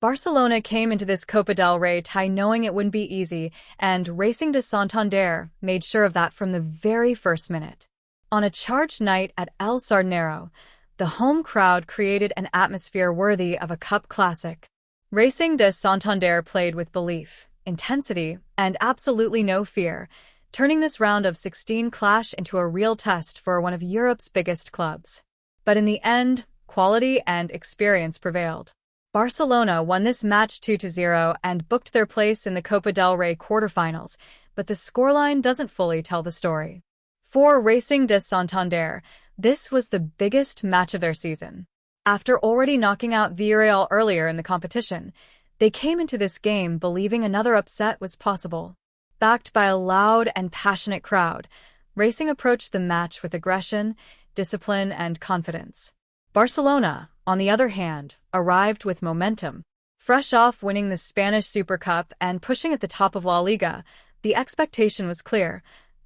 Barcelona came into this Copa del Rey tie knowing it wouldn't be easy, and Racing de Santander made sure of that from the very first minute. On a charged night at El Sardinero, the home crowd created an atmosphere worthy of a cup classic. Racing de Santander played with belief, intensity, and absolutely no fear, turning this round of 16 clash into a real test for one of Europe's biggest clubs. But in the end, quality and experience prevailed. Barcelona won this match 2-0 and booked their place in the Copa del Rey quarterfinals, but the scoreline doesn't fully tell the story. For Racing de Santander, this was the biggest match of their season. After already knocking out Villarreal earlier in the competition, they came into this game believing another upset was possible. Backed by a loud and passionate crowd, Racing approached the match with aggression, discipline, and confidence. Barcelona, on the other hand, arrived with momentum. Fresh off winning the Spanish Super Cup and pushing at the top of La Liga, the expectation was clear: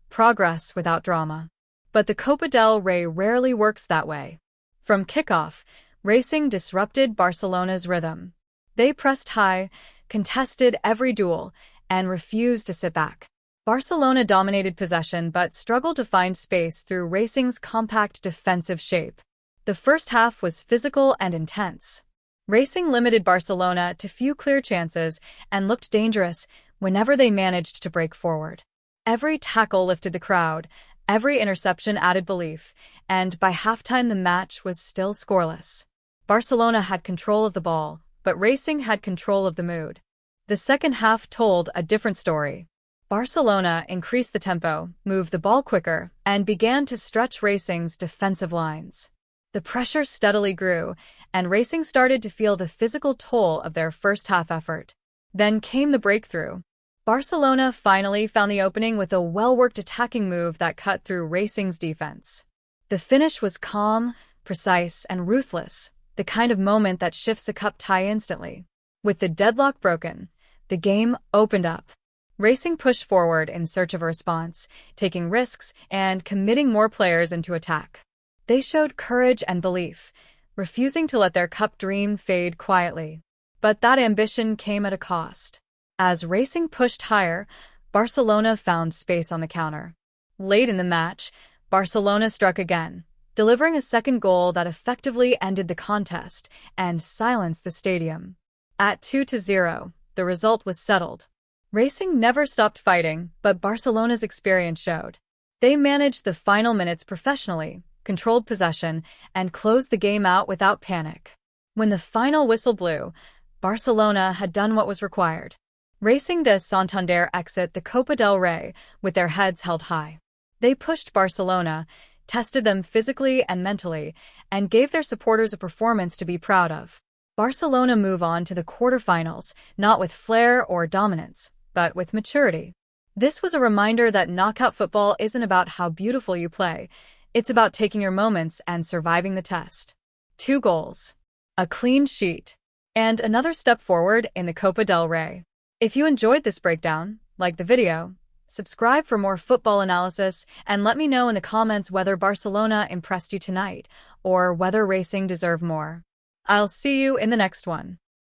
progress without drama. But the Copa del Rey rarely works that way. From kickoff, Racing disrupted Barcelona's rhythm. They pressed high, contested every duel, and refused to sit back. Barcelona dominated possession but struggled to find space through Racing's compact defensive shape. The first half was physical and intense. Racing limited Barcelona to few clear chances and looked dangerous whenever they managed to break forward. Every tackle lifted the crowd, every interception added belief, and by halftime the match was still scoreless. Barcelona had control of the ball, but Racing had control of the mood. The second half told a different story. Barcelona increased the tempo, moved the ball quicker, and began to stretch Racing's defensive lines. The pressure steadily grew, and Racing started to feel the physical toll of their first-half effort. Then came the breakthrough. Barcelona finally found the opening with a well-worked attacking move that cut through Racing's defense. The finish was calm, precise, and ruthless, the kind of moment that shifts a cup tie instantly. With the deadlock broken, the game opened up. Racing pushed forward in search of a response, taking risks and committing more players into attack. They showed courage and belief, refusing to let their cup dream fade quietly. But that ambition came at a cost. As Racing pushed higher, Barcelona found space on the counter. Late in the match, Barcelona struck again, delivering a second goal that effectively ended the contest and silenced the stadium. At 2-0, the result was settled. Racing never stopped fighting, but Barcelona's experience showed. They managed the final minutes professionally, controlled possession, and closed the game out without panic. When the final whistle blew, Barcelona had done what was required. Racing de Santander exit the Copa del Rey with their heads held high. They pushed Barcelona, tested them physically and mentally, and gave their supporters a performance to be proud of. Barcelona move on to the quarterfinals, not with flair or dominance, but with maturity. This was a reminder that knockout football isn't about how beautiful you play. It's about taking your moments and surviving the test. 2 goals, a clean sheet, and another step forward in the Copa del Rey. If you enjoyed this breakdown, like the video, subscribe for more football analysis, and let me know in the comments whether Barcelona impressed you tonight or whether Racing deserve more. I'll see you in the next one.